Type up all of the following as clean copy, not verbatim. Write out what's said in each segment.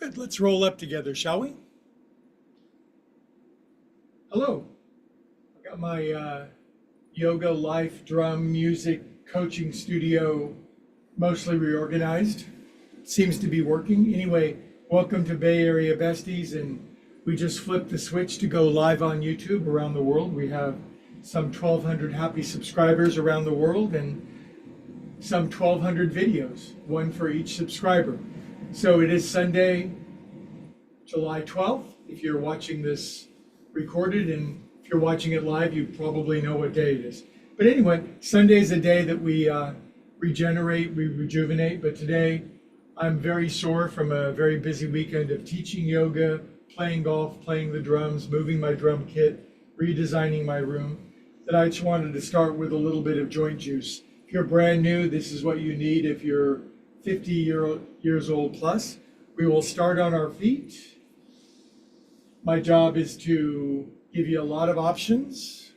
Good, let's roll up together, shall we? Hello, I got my yoga, life, drum, music, coaching studio mostly reorganized. Seems to be working. Anyway, welcome to Bay Area Besties, and we just flipped the switch to go live on YouTube around the world. We have some 1,200 happy subscribers around the world and some 1,200 videos, one for each subscriber. So it is Sunday, July 12th. If you're watching this recorded, and if you're watching it live, you probably know what day it is. But anyway, Sunday is a day that we regenerate, we rejuvenate. But today, I'm very sore from a very busy weekend of teaching yoga, playing golf, playing the drums, moving my drum kit, redesigning my room, that I just wanted to start with a little bit of joint juice. If you're brand new, this is what you need. If you're 50 years old plus, we will start on our feet. My job is to give you a lot of options.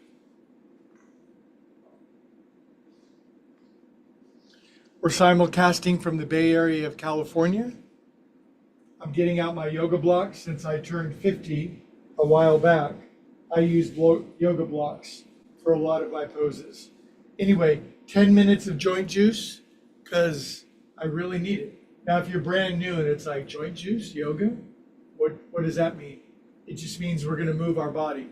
We're simulcasting from the Bay Area of California. I'm getting out my yoga blocks. Since I turned 50 a while back, I used yoga blocks for a lot of my poses. Anyway, 10 minutes of joint juice, because I really need it. Now, if you're brand new and it's like joint juice, yoga, what does that mean? It just means we're going to move our body.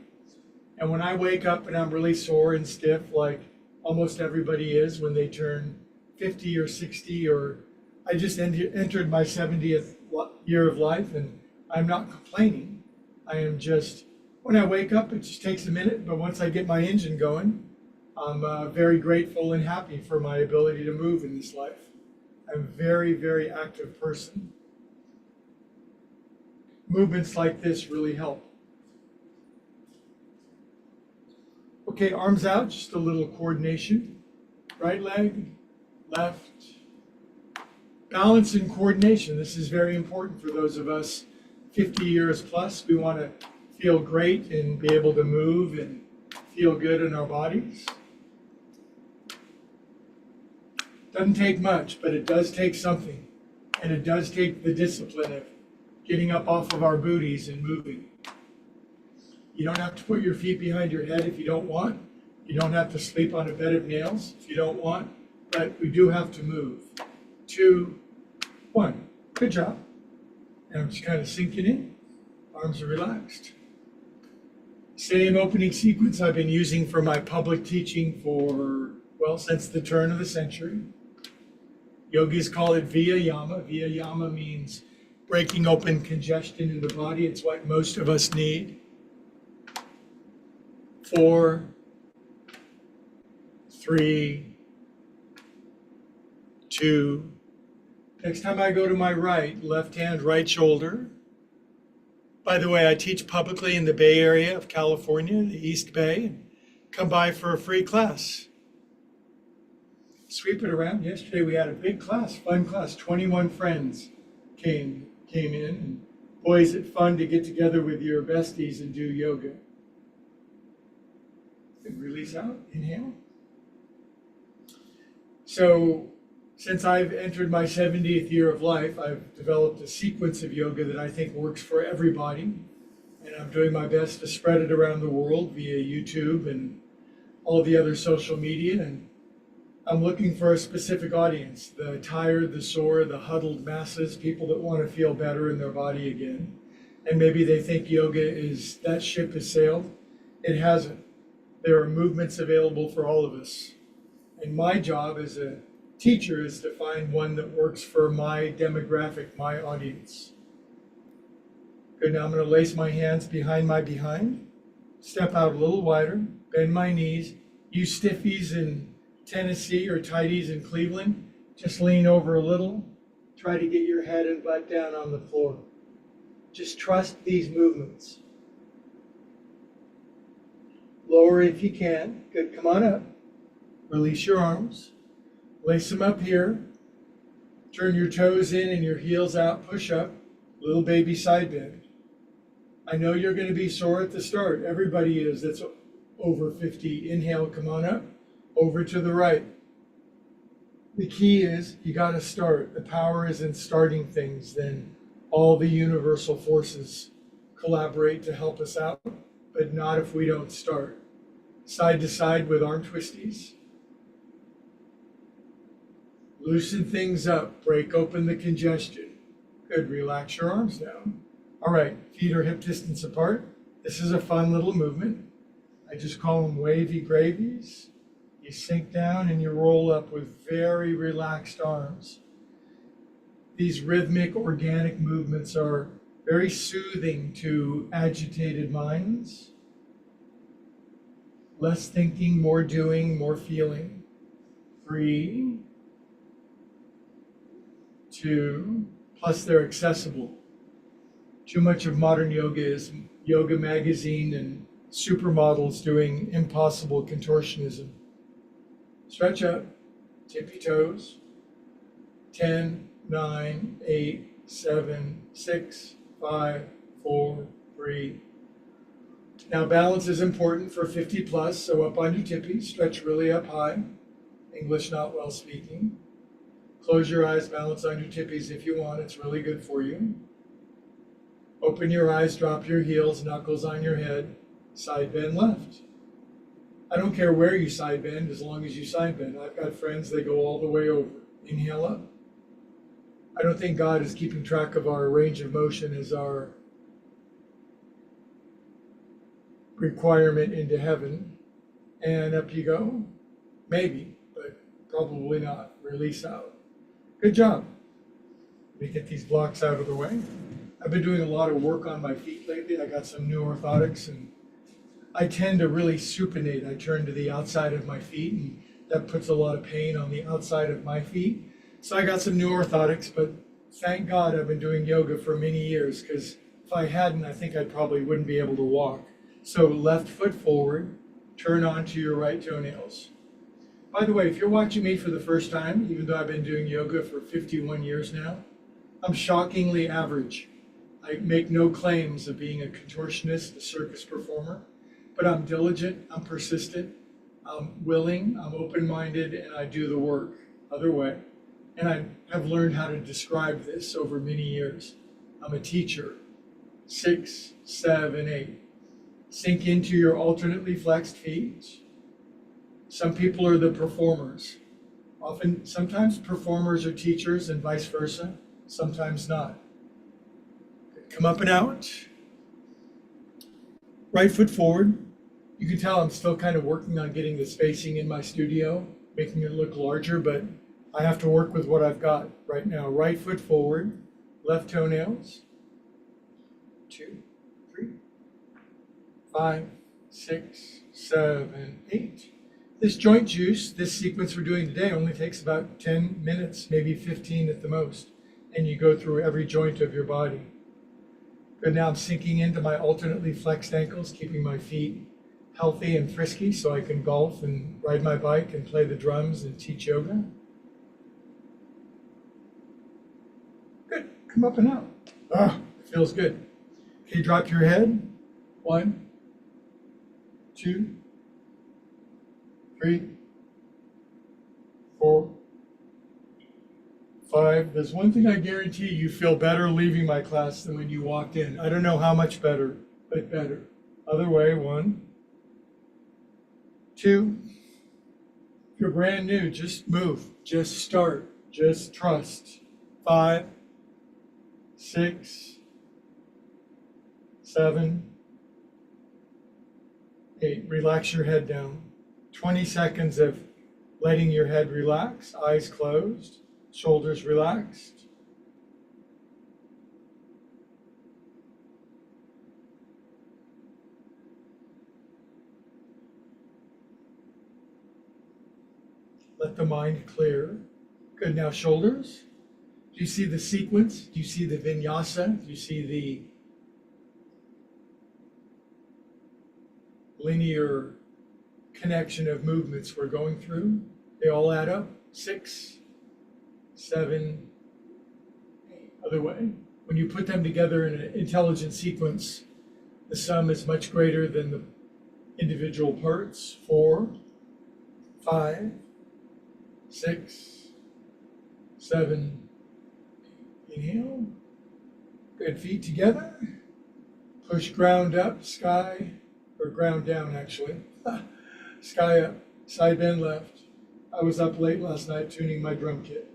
And when I wake up and I'm really sore and stiff, like almost everybody is when they turn 50 or 60, or I just entered my 70th year of life, and I'm not complaining. I am just, when I wake up, it just takes a minute, but once I get my engine going, I'm very grateful and happy for my ability to move in this life. I'm a very, very active person. Movements like this really help. Okay, arms out, just a little coordination. Right leg, left. Balance and coordination. This is very important for those of us 50 years plus. We want to feel great and be able to move and feel good in our bodies. Doesn't take much, but it does take something. And it does take the discipline of getting up off of our booties and moving. You don't have to put your feet behind your head if you don't want. You don't have to sleep on a bed of nails if you don't want. But we do have to move. 2, 1. Good job. And I'm just kind of sinking in. Arms are relaxed. Same opening sequence I've been using for my public teaching for, well, since the turn of the century. Yogis call it Viyayama. Viyayama means breaking open congestion in the body. It's what most of us need. 4, 3, 2. Next time I go to my right, left hand, right shoulder. By the way, I teach publicly in the Bay Area of California, the East Bay. Come by for a free class. Sweep it around. Yesterday we had a big class, fun class. 21 friends came in. And boy, is it fun to get together with your besties and do yoga. And release out, inhale. So, since I've entered my 70th year of life, I've developed a sequence of yoga that I think works for everybody. And I'm doing my best to spread it around the world via YouTube and all the other social media. And I'm looking for a specific audience, the tired, the sore, the huddled masses, people that want to feel better in their body again. And maybe they think yoga is, that ship has sailed. It hasn't. There are movements available for all of us. And my job as a teacher is to find one that works for my demographic, my audience. Good, now I'm going to lace my hands behind my behind, step out a little wider, bend my knees, use stiffies in Tennessee or tighties in Cleveland. Just lean over a little, try to get your head and butt down on the floor. Just trust these movements. Lower if you can. Good, come on up. Release your arms. Lace them up here. Turn your toes in and your heels out. Push up. Little baby side bend. I know you're going to be sore at the start. Everybody is that's over 50. Inhale, come on up. Over to the right. The key is you got to start. The power is in starting things than All the universal forces collaborate to help us out, but not if we don't start. Side to side with arm twisties. Loosen things up, break open the congestion. Good, relax your arms down. All right, feet are hip distance apart. This is a fun little movement. I just call them wavy gravies. You sink down and you roll up with very relaxed arms. These rhythmic, organic movements are very soothing to agitated minds. Less thinking, more doing, more feeling. 3, 2, plus they're accessible. Too much of modern yoga is yoga magazine and supermodels doing impossible contortionism. Stretch up, tippy toes. 10, 9, 8, 7, 6, 5, 4, 3. Now balance is important for 50 plus, so up on your tippies, stretch really up high. English not well speaking. Close your eyes, balance on your tippies if you want, it's really good for you. Open your eyes, drop your heels, knuckles on your head, side bend left. I don't care where you side bend as long as you side bend. I've got friends, they go all the way over. Inhale up. I don't think God is keeping track of our range of motion as our requirement into heaven. And up you go. Maybe, but probably not. Release out. Good job. Let me get these blocks out of the way. I've been doing a lot of work on my feet lately. I got some new orthotics and I tend to really supinate. I turn to the outside of my feet and that puts a lot of pain on the outside of my feet. So I got some new orthotics, but thank God I've been doing yoga for many years because if I hadn't, I think I probably wouldn't be able to walk. So left foot forward, turn onto your right toenails. By the way, if you're watching me for the first time, even though I've been doing yoga for 51 years now, I'm shockingly average. I make no claims of being a contortionist, a circus performer, but I'm diligent, I'm persistent, I'm willing, I'm open-minded, and I do the work. Other way. And I have learned how to describe this over many years. I'm a teacher. 6, 7, 8. Sink into your alternately flexed feet. Some people are the performers. Sometimes performers are teachers and vice versa, sometimes not. Come up and out. Right foot forward. You can tell I'm still kind of working on getting the spacing in my studio, making it look larger, but I have to work with what I've got right now. Right foot forward, left toenails. 2, 3, 5, 6, 7, 8. This joint juice, this sequence we're doing today only takes about 10 minutes, maybe 15 at the most. And you go through every joint of your body. Good, now I'm sinking into my alternately flexed ankles, keeping my feet healthy and frisky so I can golf and ride my bike and play the drums and teach yoga. Good, come up and out. It feels good. Okay, drop your head. 1, 2, 3, 4, 5. There's one thing I guarantee you feel better leaving my class than when you walked in. I don't know how much better, but better. Other way, 1, 2. If you're brand new, just move, just start, just trust. 5, 6, 7, 8. Relax your head down. 20 seconds of letting your head relax, eyes closed, shoulders relaxed. Let the mind clear. Good, now shoulders. Do you see the sequence? Do you see the vinyasa? Do you see the linear connection of movements we're going through? They all add up. 6, 7, 8. Other way. When you put them together in an intelligent sequence, the sum is much greater than the individual parts. 4, 5, 6, 7, 8. Inhale. Good, feet together. Push ground up, sky, or ground down actually. Sky up, side bend left. I was up late last night tuning my drum kit.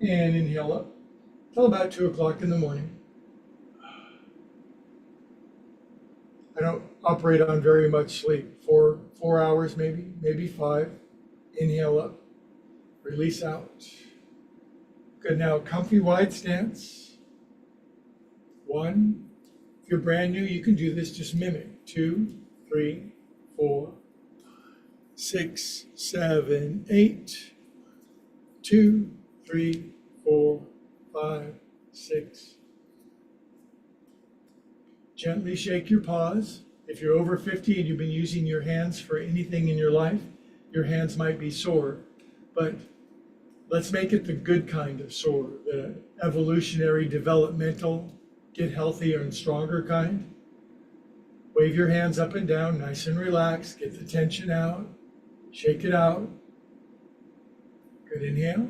And inhale up till about 2 o'clock in the morning. I don't operate on very much sleep. 4 hours maybe 5. Inhale up, release out. Good, now comfy wide stance. 1. If you're brand new, you can do this, just mimic. 2, 3, 4, 6, 7, 8. 2, 3, 4, 5, 6. Gently shake your paws. If you're over 50 and you've been using your hands for anything in your life, your hands might be sore, but let's make it the good kind of sore, the evolutionary, developmental, get healthier and stronger kind. Wave your hands up and down, nice and relaxed. Get the tension out. Shake it out. Good, inhale.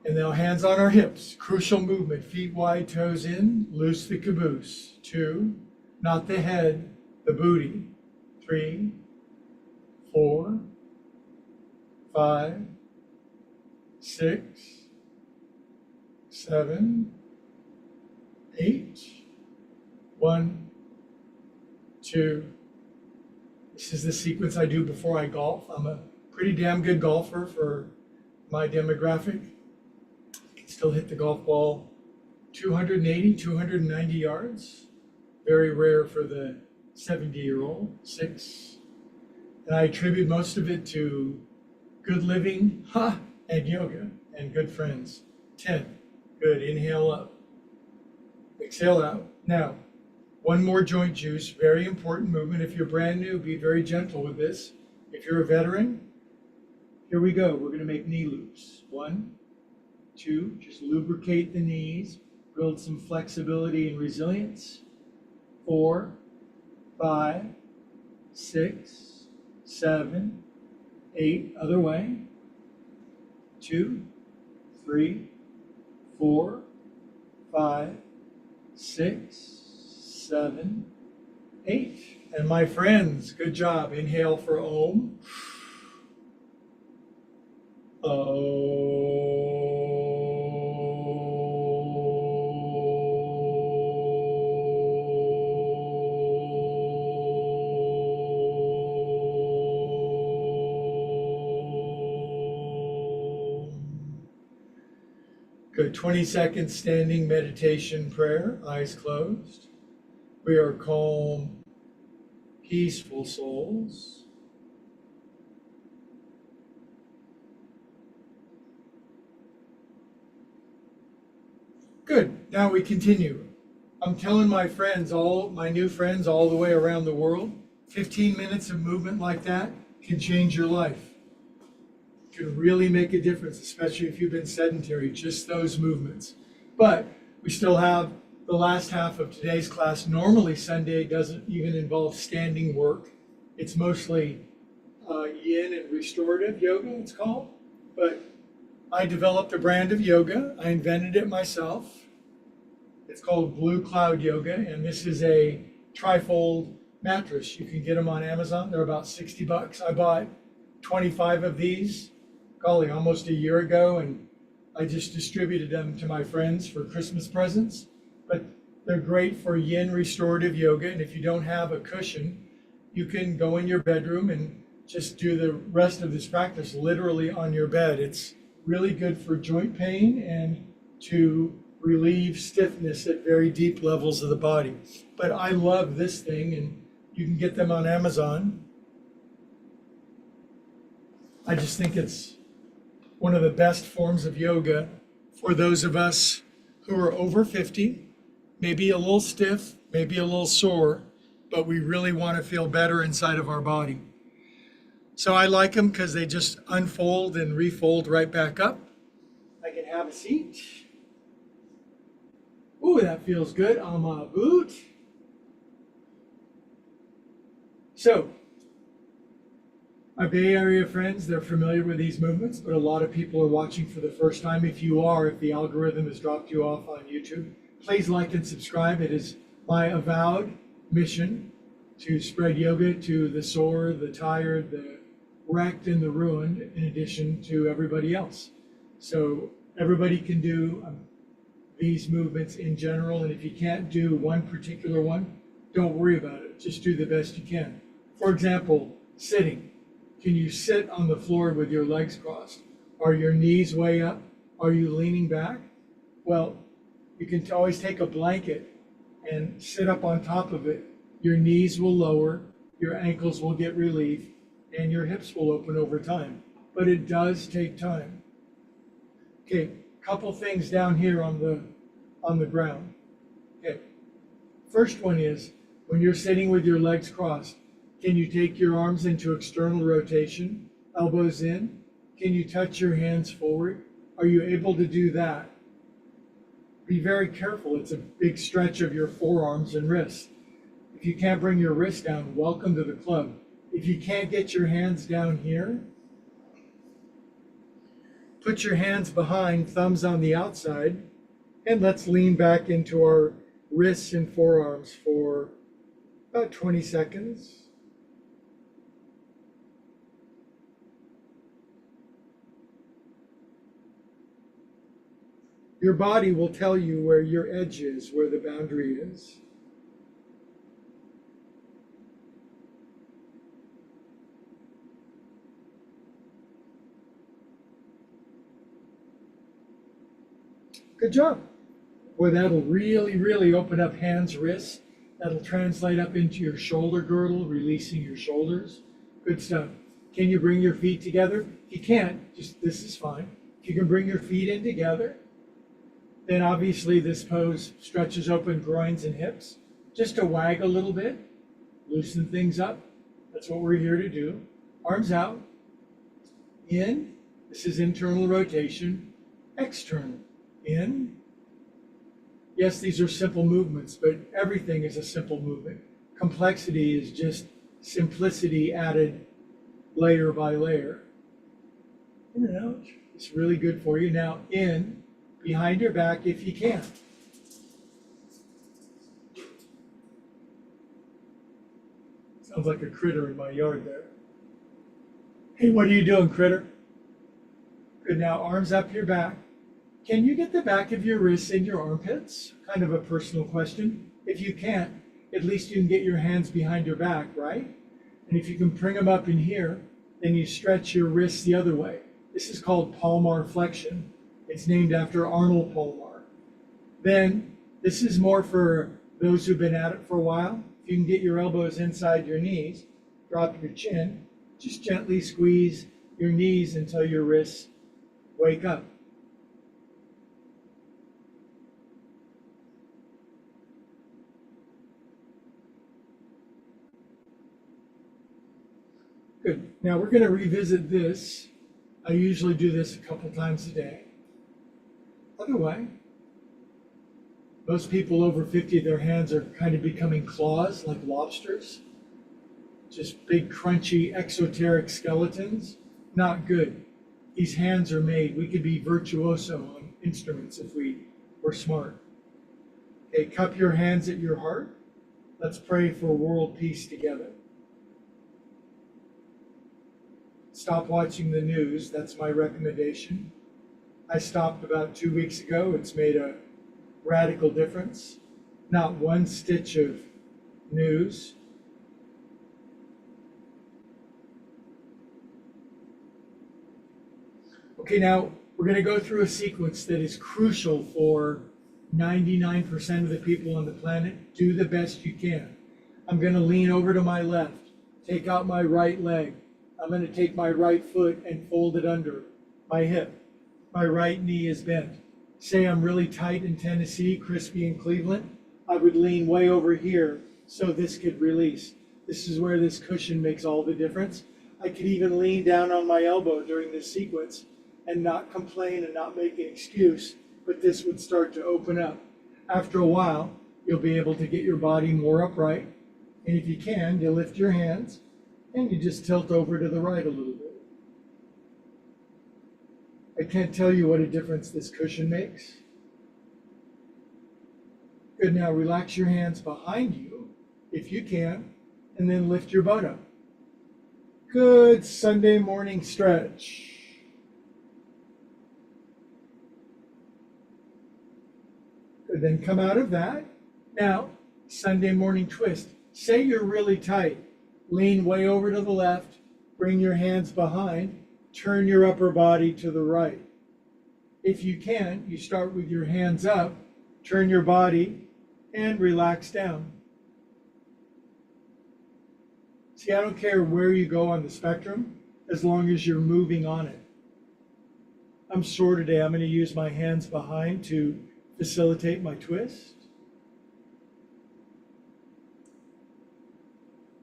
And now hands on our hips. Crucial movement. Feet wide, toes in. Loose the caboose. 2, not the head, the booty. 3, 4, 5, 6, 7, 8. 1, 2. This is the sequence I do before I golf. I'm a pretty damn good golfer for my demographic. I can still hit the golf ball 280, 290 yards. Very rare for the 70-year-old. 6. And I attribute most of it to good living, and yoga, and good friends. 10. Good, inhale up. Exhale out. Now, one more joint juice, very important movement. If you're brand new, be very gentle with this. If you're a veteran, here we go. We're going to make knee loops. 1, 2, just lubricate the knees, build some flexibility and resilience. 4, 5, 6, 7, 8, other way. 2, 3, 4, 5, 6, 7, 8. And my friends, good job. Inhale for Om. Good. 20 seconds standing meditation prayer, eyes closed. We are calm, peaceful souls. Good. Now we continue. I'm telling my friends, all my new friends all the way around the world, 15 minutes of movement like that can change your life. Can really make a difference, especially if you've been sedentary, just those movements. But we still have the last half of today's class. Normally Sunday doesn't even involve standing work. It's mostly yin and restorative yoga, it's called. But I developed a brand of yoga. I invented it myself. It's called Blue Cloud Yoga, and this is a trifold mattress. You can get them on Amazon. They're about $60. I bought 25 of these, golly, almost a year ago, and I just distributed them to my friends for Christmas presents. But they're great for yin restorative yoga, and if you don't have a cushion, you can go in your bedroom and just do the rest of this practice literally on your bed. It's really good for joint pain and to relieve stiffness at very deep levels of the body. But I love this thing, and you can get them on Amazon. I just think it's one of the best forms of yoga for those of us who are over 50, maybe a little stiff, maybe a little sore, but we really want to feel better inside of our body. So I like them because they just unfold and refold right back up. I can have a seat. Ooh, that feels good on my boot. So My Bay Area friends, they're familiar with these movements, but a lot of people are watching for the first time. If you are, if the algorithm has dropped you off on YouTube, please like and subscribe. It is my avowed mission to spread yoga to the sore, the tired, the wrecked, and the ruined, in addition to everybody else. So everybody can do these movements in general, and if you can't do one particular one, don't worry about it. Just do the best you can. For example, sitting. Can you sit on the floor with your legs crossed? Are your knees way up? Are you leaning back? Well, you can always take a blanket and sit up on top of it. Your knees will lower, your ankles will get relief, and your hips will open over time. But it does take time. Okay, couple things down here on the ground. Okay, first one is when you're sitting with your legs crossed, can you take your arms into external rotation, elbows in? Can you touch your hands forward? Are you able to do that? Be very careful. It's a big stretch of your forearms and wrists. If you can't bring your wrist down, welcome to the club. If you can't get your hands down here, put your hands behind, thumbs on the outside, and let's lean back into our wrists and forearms for about 20 seconds. Your body will tell you where your edge is, where the boundary is. Good job. Boy, that'll really, really open up hands, wrists. That'll translate up into your shoulder girdle, releasing your shoulders. Good stuff. Can you bring your feet together? If you can't, this is fine. If you can bring your feet in together, then obviously this pose stretches open groins and hips. Just to wag a little bit, loosen things up. That's what we're here to do. Arms out, in. This is internal rotation, external, in. Yes, these are simple movements, but everything is a simple movement. Complexity is just simplicity added layer by layer. In and out. It's really good for you. Now in, behind your back if you can. Sounds like a critter in my yard there. Hey, what are you doing, critter? Good, now arms up your back. Can you get the back of your wrists in your armpits? Kind of a personal question. If you can't, at least you can get your hands behind your back, right? And if you can bring them up in here, then you stretch your wrists the other way. This is called palmar flexion. It's named after Arnold Palmar. Then this is more for those who've been at it for a while. If you can get your elbows inside your knees, drop your chin, just gently squeeze your knees until your wrists wake up. Good. Now we're going to revisit this. I usually do this a couple times a day. Other way, most people over 50, their hands are kind of becoming claws like lobsters. Just big, crunchy, exoteric skeletons. Not good. These hands are made. We could be virtuoso on instruments if we were smart. Okay, cup your hands at your heart. Let's pray for world peace together. Stop watching the news. That's my recommendation. I stopped about 2 weeks ago. It's made a radical difference. Not one stitch of news. Okay, now we're going to go through a sequence that is crucial for 99% of the people on the planet. Do the best you can. I'm going to lean over to my left, take out my right leg. I'm going to take my right foot and fold it under my hip. My right knee is bent. Say I'm really tight in Tennessee, crispy in Cleveland. I would lean way over here so this could release. This is where this cushion makes all the difference. I could even lean down on my elbow during this sequence and not complain and not make an excuse, but this would start to open up. After a while, you'll be able to get your body more upright. And if you can, you lift your hands And you just tilt over to the right a little bit. I can't tell you what a difference this cushion makes. Good, now relax your hands behind you, if you can, and then lift your butt up. Good Sunday morning stretch. Good, then come out of that. Now, Sunday morning twist. Say you're really tight. Lean way over to the left, bring your hands behind, turn your upper body to the right. If you can, you start with your hands up, turn your body, and relax down. See, I don't care where you go on the spectrum, as long as you're moving on it. I'm sore today. I'm going to use my hands behind to facilitate my twist.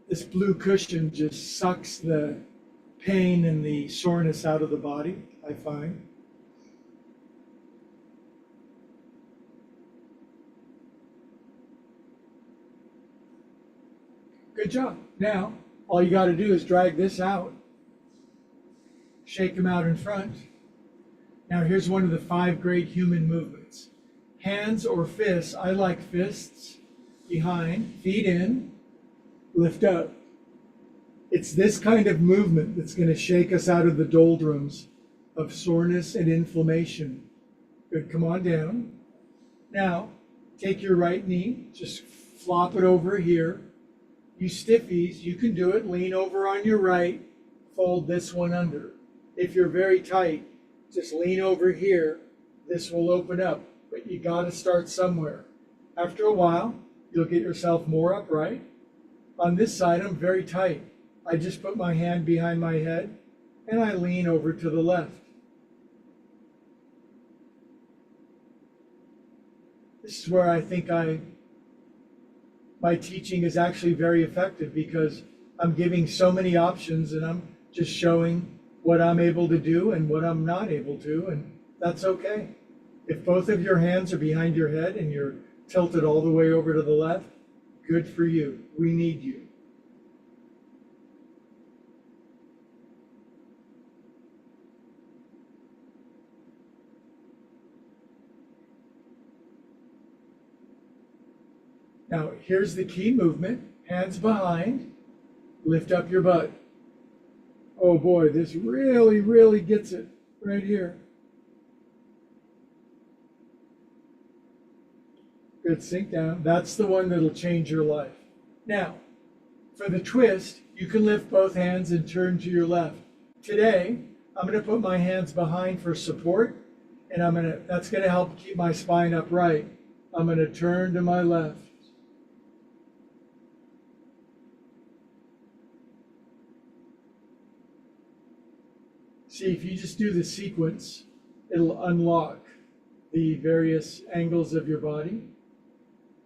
This blue cushion just sucks the pain and the soreness out of the body, I find. Good job. Now, all you got to do is drag this out, shake them out in front. Now, here's one of the 5 great human movements. Hands or fists. I like fists. Behind, feet in, lift up. It's this kind of movement that's going to shake us out of the doldrums of soreness and inflammation. Good, come on down. Now, take your right knee, just flop it over here. You stiffies, you can do it. Lean over on your right, fold this one under. If you're very tight, just lean over here. This will open up, but you got to start somewhere. After a while, you'll get yourself more upright. On this side, I'm very tight. I just put my hand behind my head and I lean over to the left. This is where I think my teaching is actually very effective, because I'm giving so many options and I'm just showing what I'm able to do and what I'm not able to, and that's okay. If both of your hands are behind your head and you're tilted all the way over to the left, good for you. We need you. Now, here's the key movement. Hands behind, lift up your butt. Oh boy, this really, really gets it right here. Good, sink down. That's the one that'll change your life. Now, for the twist, you can lift both hands and turn to your left. Today, I'm going to put my hands behind for support, and that's going to help keep my spine upright. I'm going to turn to my left. See, if you just do the sequence, it'll unlock the various angles of your body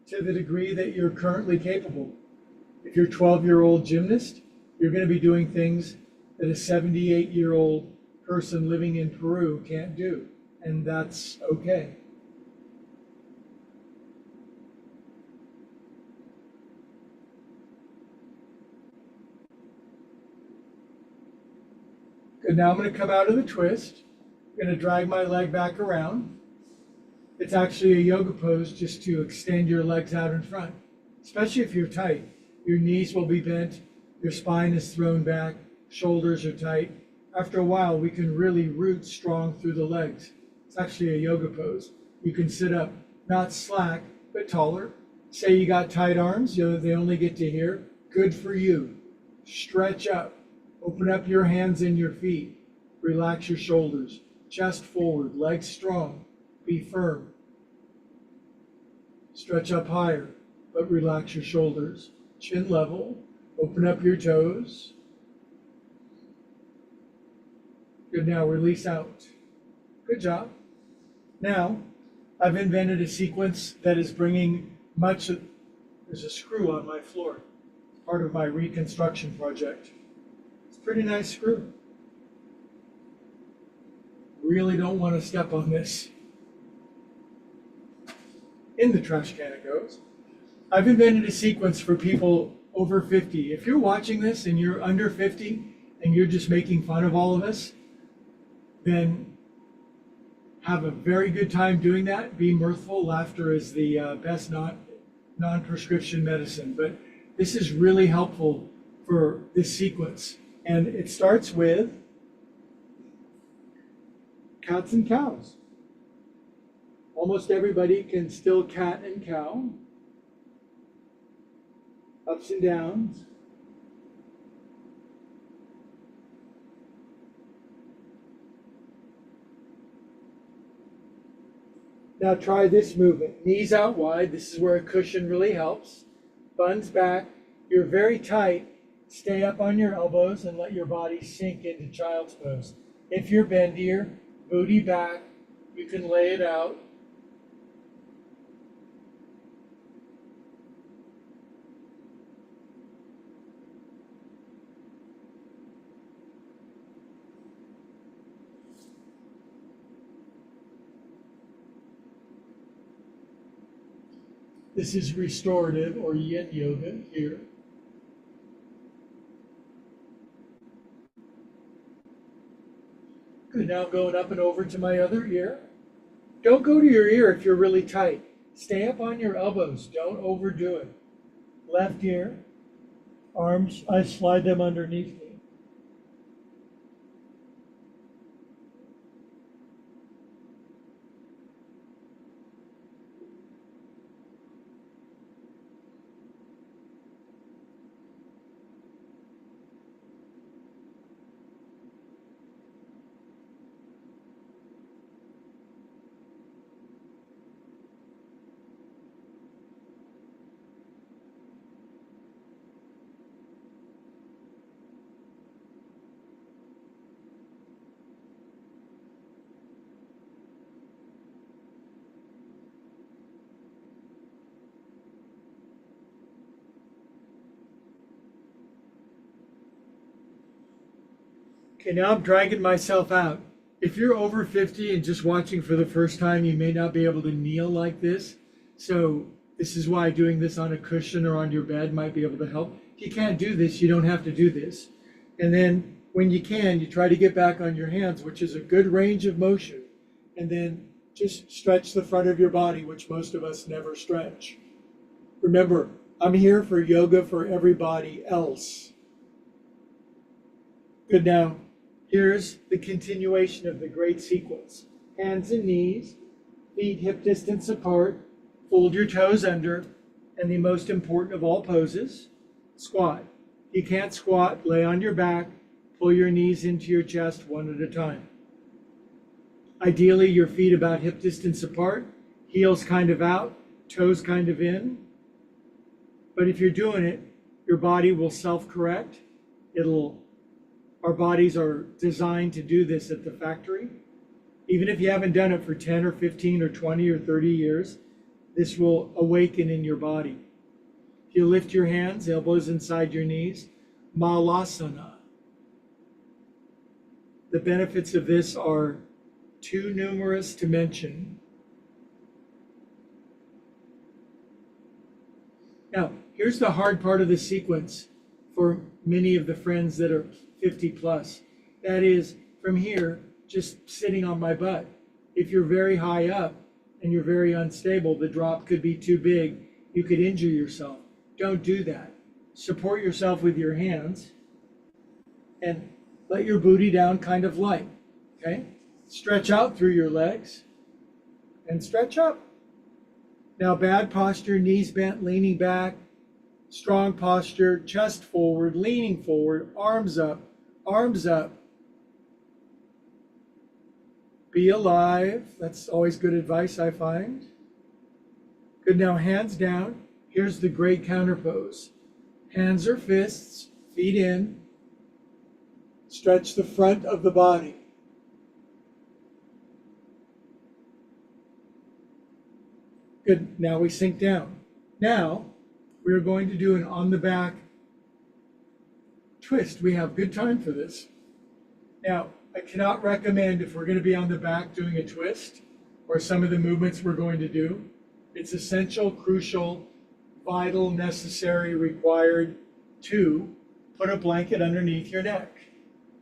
to the degree that you're currently capable. If you're a 12-year-old gymnast, you're going to be doing things that a 78-year-old person living in Peru can't do, and that's okay. Good, now I'm going to come out of the twist. I'm going to drag my leg back around. It's actually a yoga pose just to extend your legs out in front, especially if you're tight. Your knees will be bent, your spine is thrown back, shoulders are tight. After a while, we can really root strong through the legs. It's actually a yoga pose. You can sit up, not slack, but taller. Say you got tight arms, they only get to here. Good for you. Stretch up. Open up your hands and your feet. Relax your shoulders. Chest forward, legs strong. Be firm. Stretch up higher, but relax your shoulders. Chin level. Open up your toes. Good, now release out. Good job. Now, I've invented a sequence that is bringing there's a screw on my floor. Part of my reconstruction project. It's a pretty nice screw. Really don't want to step on this. In the trash can it goes. I've invented a sequence for people over 50. If you're watching this and you're under 50 and you're just making fun of all of us, then have a very good time doing that. Be mirthful. Laughter is the best non-prescription medicine. But this is really helpful for this sequence. And it starts with cats and cows. Almost everybody can still cat and cow. Ups and downs. Now try this movement. Knees out wide. This is where a cushion really helps. Buns back. You're very tight. Stay up on your elbows and let your body sink into child's pose. If you're bendier, booty back. You can lay it out. This is restorative or yin yoga here. Good, now going up and over to my other ear. Don't go to your ear if you're really tight. Stay up on your elbows. Don't overdo it. Left ear. Arms, I slide them underneath me. Okay, now I'm dragging myself out. If you're over 50 and just watching for the first time, you may not be able to kneel like this. So this is why doing this on a cushion or on your bed might be able to help. If you can't do this, you don't have to do this. And then when you can, you try to get back on your hands, which is a good range of motion. And then just stretch the front of your body, which most of us never stretch. Remember, I'm here for yoga for everybody else. Good, now here's the continuation of the great sequence. Hands and knees, feet hip distance apart, fold your toes under, and the most important of all poses, squat. You can't squat, lay on your back, pull your knees into your chest one at a time. Ideally, your feet about hip distance apart, heels kind of out, toes kind of in. But if you're doing it, your body will self-correct. Our bodies are designed to do this at the factory. Even if you haven't done it for 10 or 15 or 20 or 30 years, this will awaken in your body. If you lift your hands, elbows inside your knees, Malasana. The benefits of this are too numerous to mention. Now, here's the hard part of the sequence for many of the friends that are 50 plus. That is, from here, just sitting on my butt. If you're very high up and you're very unstable, the drop could be too big. You could injure yourself. Don't do that. Support yourself with your hands and let your booty down kind of light, okay? Stretch out through your legs and stretch up. Now, bad posture, knees bent, leaning back, strong posture, chest forward, leaning forward, arms up, arms up. Be alive. That's always good advice, I find. Good, now hands down. Here's the great counter pose. Hands or fists, feet in. Stretch the front of the body. Good, now we sink down. Now, we're going to do an on the back twist. We have good time for this. Now, I cannot recommend, if we're going to be on the back doing a twist or some of the movements we're going to do, it's essential, crucial, vital, necessary, required to put a blanket underneath your neck.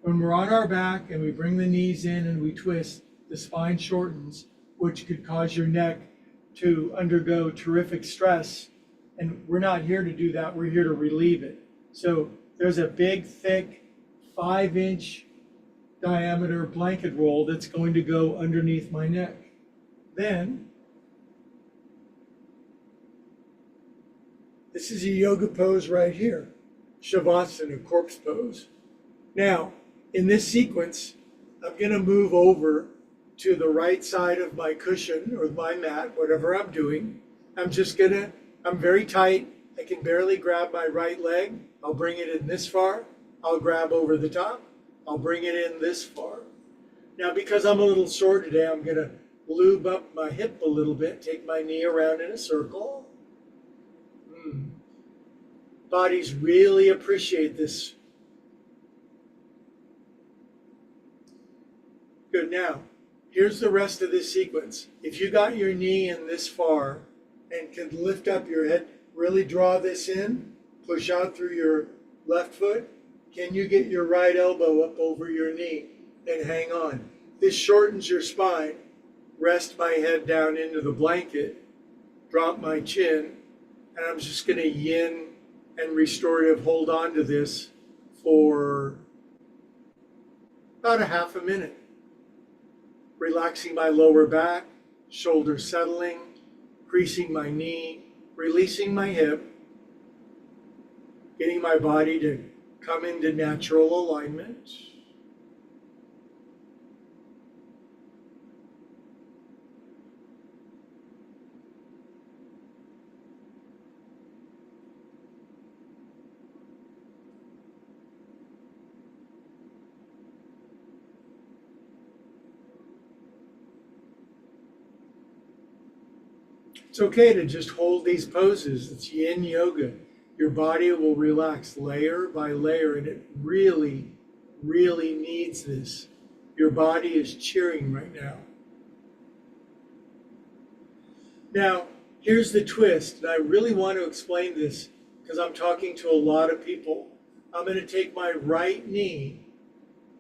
When we're on our back and we bring the knees in and we twist, the spine shortens, which could cause your neck to undergo terrific stress. And we're not here to do that. We're here to relieve it. So there's a big, thick, 5-inch diameter blanket roll that's going to go underneath my neck. Then, this is a yoga pose right here, Shavasana, corpse pose. Now, in this sequence, I'm going to move over to the right side of my cushion or my mat, whatever I'm doing. I'm very tight. I can barely grab my right leg. I'll bring it in this far. I'll grab over the top. I'll bring it in this far. Now, because I'm a little sore today, I'm going to lube up my hip a little bit, take my knee around in a circle. Bodies really appreciate this. Good. Now, here's the rest of this sequence. If you got your knee in this far and can lift up your head, really draw this in, push out through your left foot. Can you get your right elbow up over your knee and hang on? This shortens your spine. Rest my head down into the blanket, drop my chin, and I'm just going to yin and restorative hold on to this for about a half a minute. Relaxing my lower back, shoulders settling, creasing my knee, releasing my hip, getting my body to come into natural alignment. It's okay to just hold these poses. It's yin yoga. Your body will relax layer by layer, and it really, really needs this. Your body is cheering right now. Now, here's the twist, and I really want to explain this because I'm talking to a lot of people. I'm going to take my right knee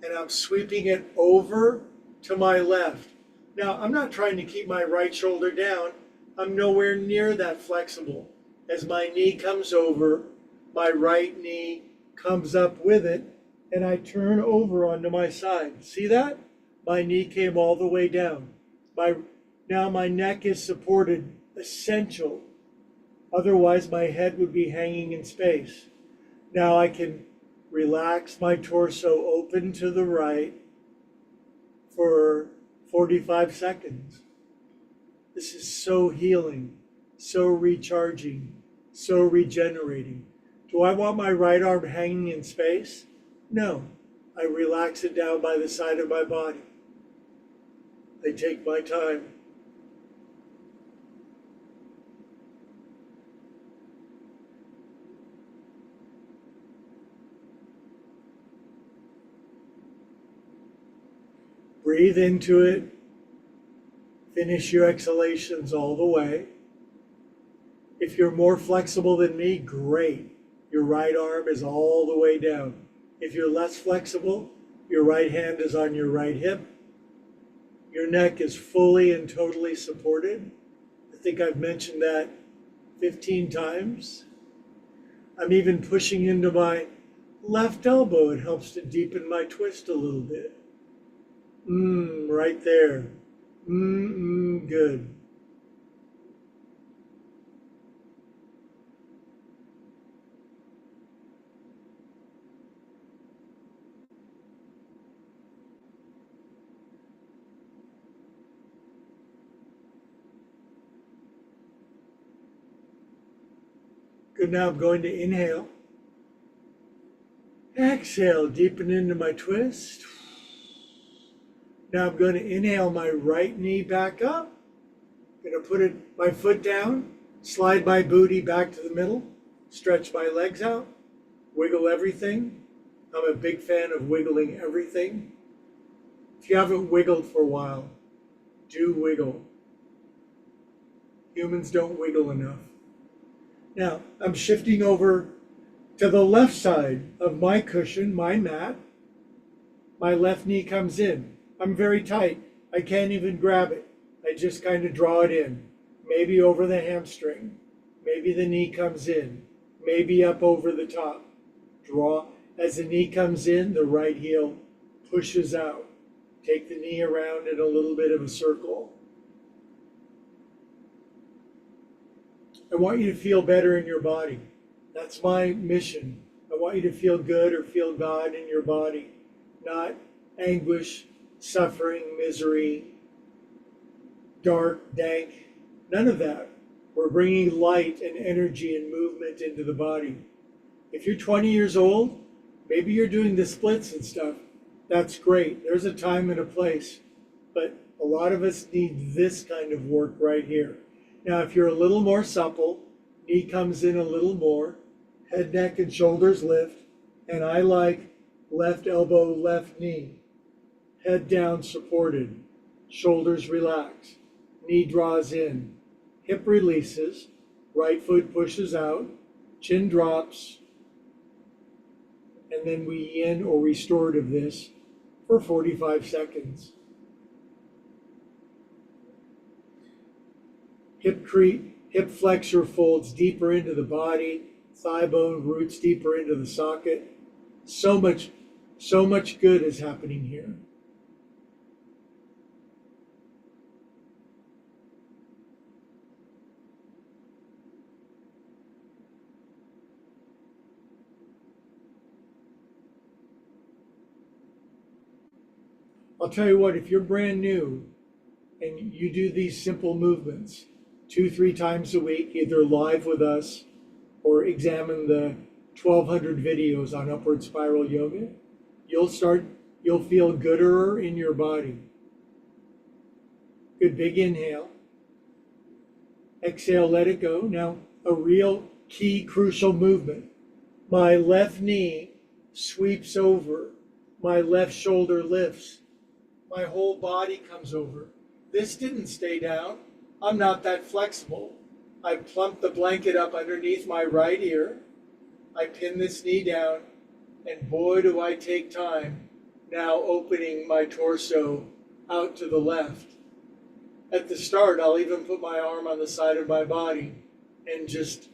and I'm sweeping it over to my left. Now, I'm not trying to keep my right shoulder down. I'm nowhere near that flexible. As my knee comes over, my right knee comes up with it, and I turn over onto my side. See that? My knee came all the way down. Now my neck is supported, essential. Otherwise, my head would be hanging in space. Now I can relax my torso open to the right for 45 seconds. This is so healing, so recharging, so regenerating. Do I want my right arm hanging in space? No. I relax it down by the side of my body. I take my time. Breathe into it. Finish your exhalations all the way. If you're more flexible than me, great. Your right arm is all the way down. If you're less flexible, your right hand is on your right hip. Your neck is fully and totally supported. I think I've mentioned that 15 times. I'm even pushing into my left elbow. It helps to deepen my twist a little bit. Right there. Good. Good, now I'm going to inhale. Exhale, deepen into my twist. Now I'm going to inhale my right knee back up. I'm going to put my foot down, slide my booty back to the middle, stretch my legs out, wiggle everything. I'm a big fan of wiggling everything. If you haven't wiggled for a while, do wiggle. Humans don't wiggle enough. Now I'm shifting over to the left side of my cushion, my mat. My left knee comes in. I'm very tight. I can't even grab it. I just kind of draw it in. Maybe over the hamstring. Maybe the knee comes in. Maybe up over the top. Draw. As the knee comes in, the right heel pushes out. Take the knee around in a little bit of a circle. I want you to feel better in your body. That's my mission. I want you to feel good or feel God in your body, not anguish, suffering, misery, dark, dank, none of that. We're bringing light and energy and movement into the body. If you're 20 years old, maybe you're doing the splits and stuff. That's great. There's a time and a place. But a lot of us need this kind of work right here. Now, if you're a little more supple, knee comes in a little more, head, neck, and shoulders lift, and I like left elbow, left knee. Head down supported, shoulders relax, knee draws in, hip releases, right foot pushes out, chin drops, and then we yin or restorative this for 45 seconds. Hip flexor folds deeper into the body, thigh bone roots deeper into the socket. So much good is happening here. I'll tell you what, if you're brand new and you do these simple movements 2-3 times a week, either live with us or examine the 1,200 videos on upward spiral yoga, you'll feel gooder in your body. Good big inhale. Exhale, let it go. Now, a real key crucial movement. My left knee sweeps over. My left shoulder lifts. My whole body comes over. This didn't stay down. I'm not that flexible. I plump the blanket up underneath my right ear. I pin this knee down, and boy, do I take time now opening my torso out to the left. At the start, I'll even put my arm on the side of my body and just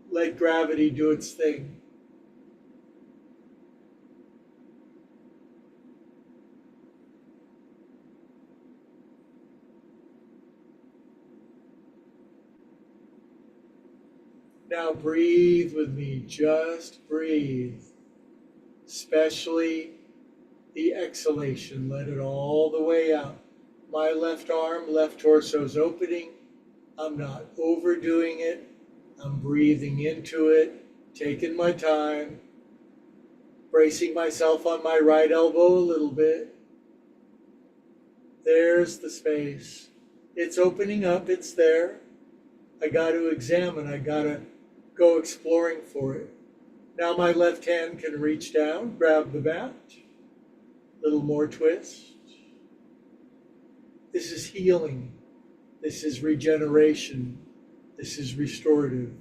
let gravity do its thing. Now breathe with me, just breathe. Especially the exhalation, let it all the way out. My left arm, left torso's opening. I'm not overdoing it. I'm breathing into it, taking my time, bracing myself on my right elbow a little bit. There's the space. It's opening up, it's there. I got to examine, I got to go exploring for it. Now my left hand can reach down, grab the mat. Little more twist. This is healing. This is regeneration. This is restorative.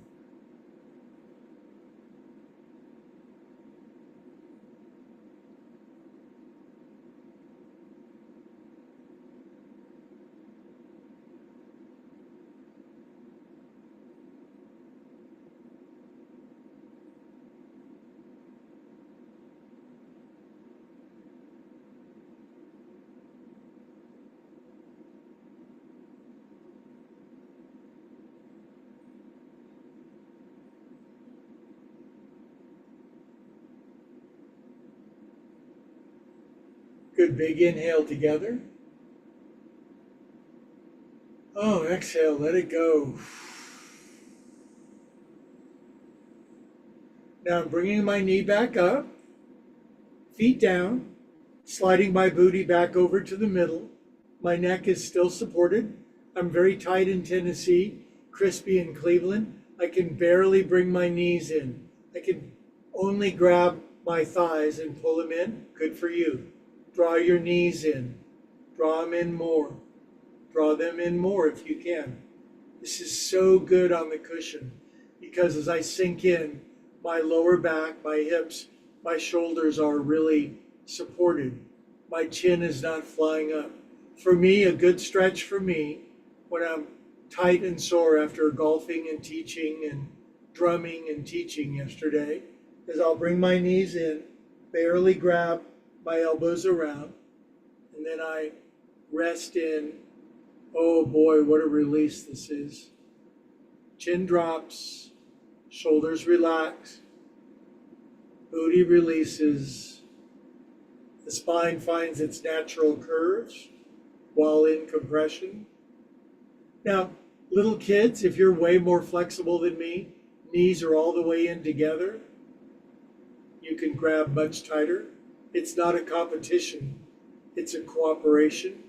Good big inhale together. Oh, exhale, let it go. Now I'm bringing my knee back up, feet down, sliding my booty back over to the middle. My neck is still supported. I'm very tight in Tennessee, crispy in Cleveland. I can barely bring my knees in. I can only grab my thighs and pull them in. Good for you. Draw your knees in. Draw them in more. Draw them in more if you can. This is so good on the cushion. because as I sink in, my lower back, my hips, my shoulders are really supported. My chin is not flying up. For me, a good stretch for me when I'm tight and sore after golfing and teaching and drumming and teaching yesterday is I'll bring my knees in, barely grab my elbows around, and then I rest in. Oh boy, what a release this is. Chin drops, shoulders relax, booty releases, the spine finds its natural curves while in compression. Now, little kids, if you're way more flexible than me, knees are all the way in together, you can grab much tighter. It's not a competition, it's a cooperation.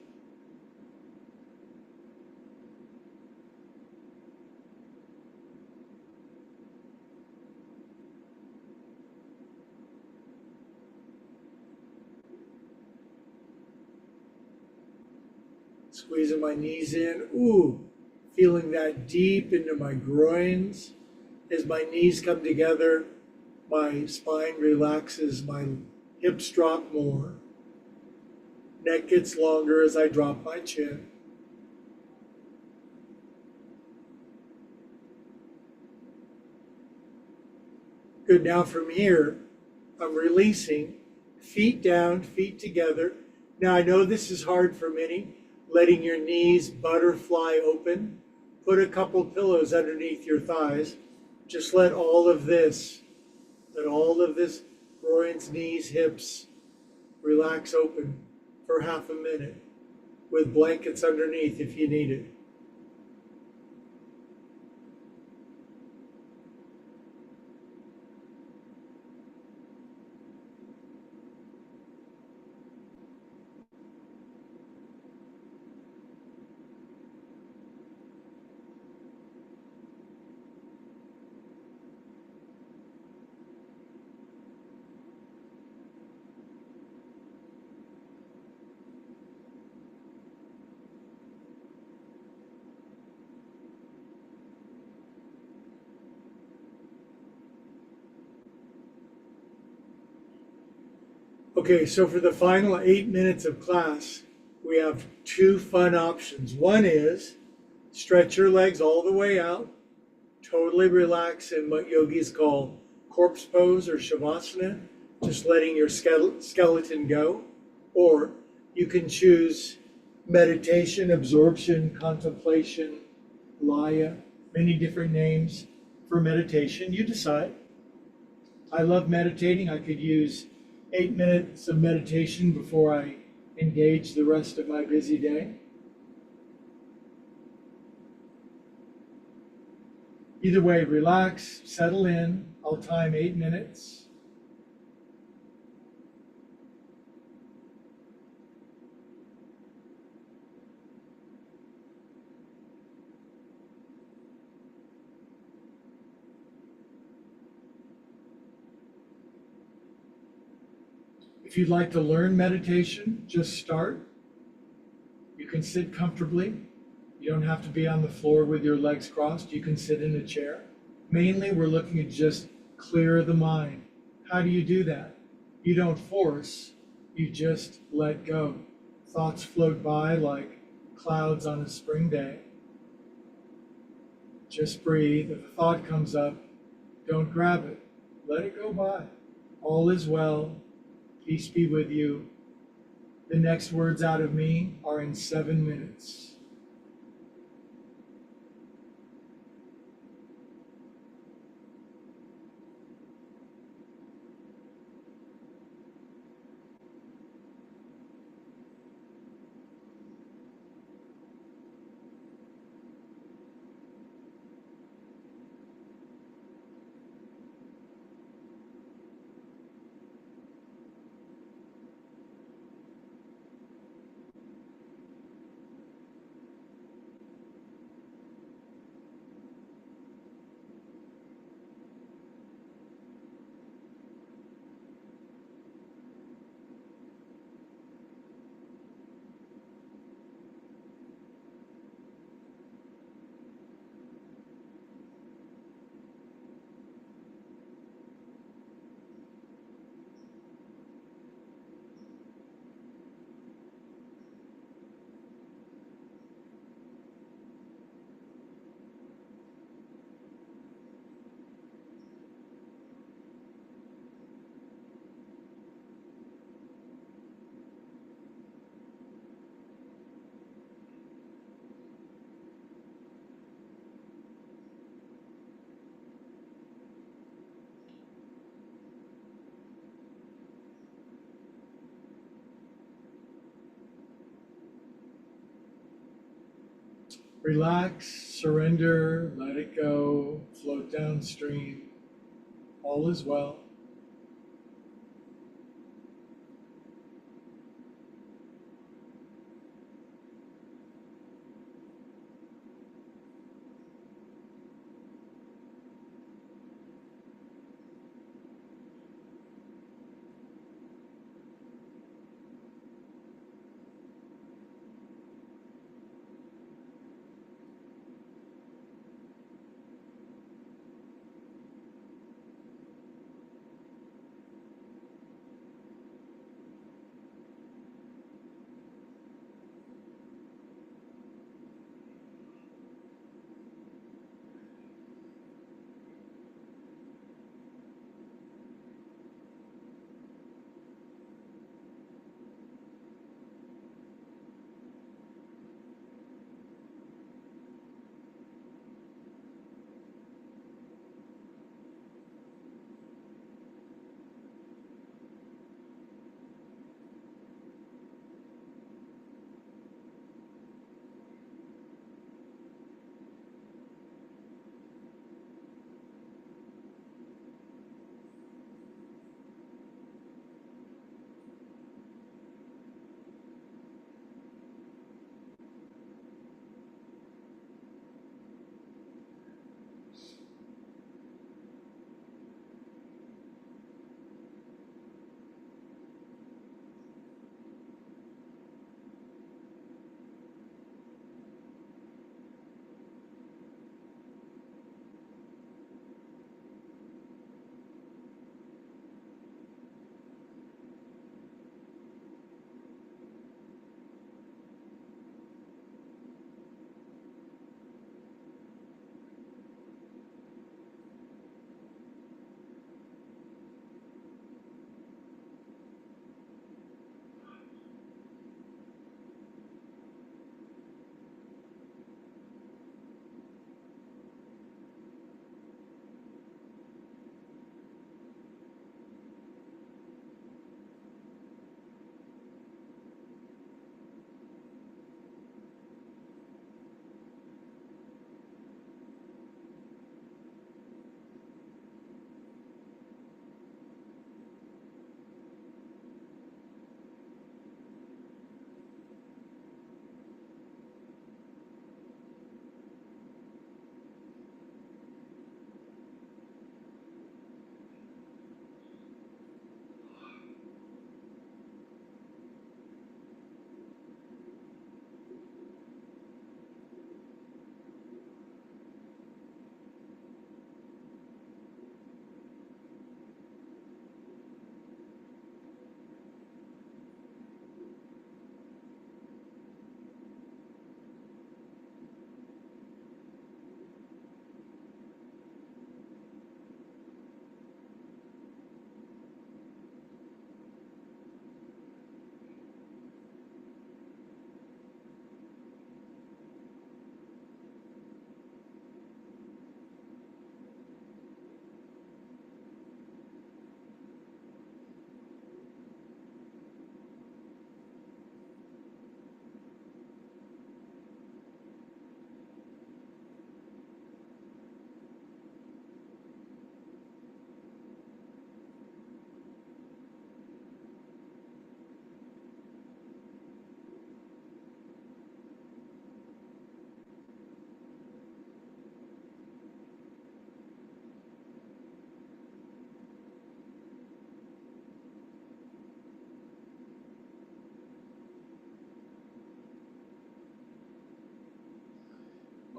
Squeezing my knees in. Ooh, feeling that deep into my groins. As my knees come together, my spine relaxes, my hips drop more. Neck gets longer as I drop my chin. Good, now from here, I'm releasing, feet down, feet together. Now I know this is hard for many, letting your knees butterfly open. Put a couple pillows underneath your thighs. Just let all of this groins, knees, hips relax open for half a minute with blankets underneath if you need it. Okay, so for the final 8 minutes of class, we have two fun options. One is stretch your legs all the way out, totally relax in what yogis call corpse pose or shavasana, just letting your skeleton go. Or you can choose meditation, absorption, contemplation, laya, many different names for meditation. You decide. I love meditating. I could use 8 minutes of meditation before I engage the rest of my busy day. Either way, relax, settle in. I'll time 8 minutes. If you'd like to learn meditation, just start. You can sit comfortably. You don't have to be on the floor with your legs crossed. You can sit in a chair. Mainly, we're looking at just clear the mind. How do you do that? You don't force, you just let go. Thoughts float by like clouds on a spring day. Just breathe. If a thought comes up, don't grab it. Let it go by. All is well. Peace be with you. The next words out of me are in 7 minutes. Relax, surrender, let it go, float downstream. All is well.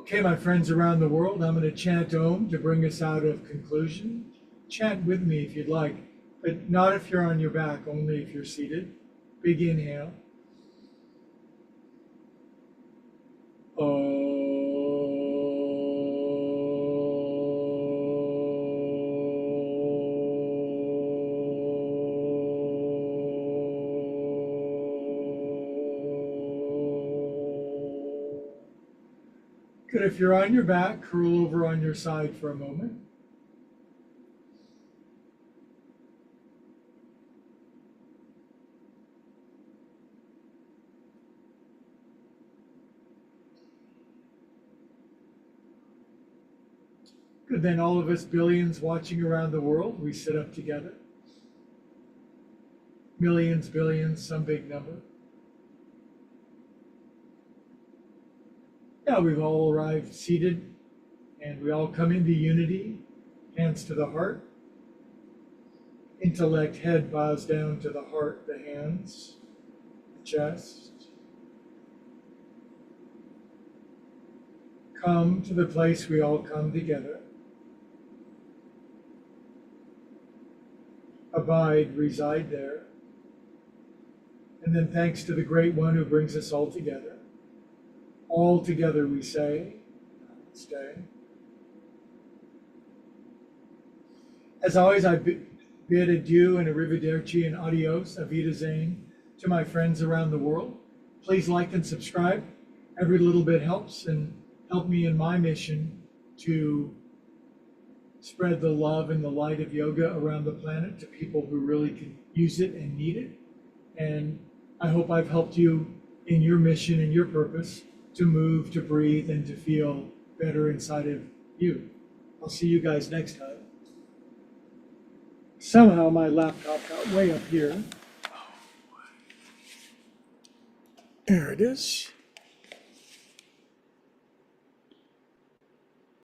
Okay, my friends around the world, I'm going to chant Om to bring us out of conclusion. Chant with me if you'd like, but not if you're on your back, only if you're seated. Big inhale. Om. Good. If you're on your back, curl over on your side for a moment. Good. Then all of us billions watching around the world, we sit up together. Millions, billions, some big number. Now we've all arrived seated, and we all come into unity, hands to the heart. Intellect, head bows down to the heart, the hands, the chest. Come to the place we all come together. Abide, reside there. And then thanks to the great one who brings us all together. All together we say, Namaste. As always, I bid adieu and arrivederci and adios, auf Wiedersehen, to my friends around the world. Please like and subscribe. Every little bit helps and help me in my mission to spread the love and the light of yoga around the planet to people who really can use it and need it. And I hope I've helped you in your mission and your purpose to move, to breathe, and to feel better inside of you. I'll see you guys next time. Somehow my laptop got way up here. There it is.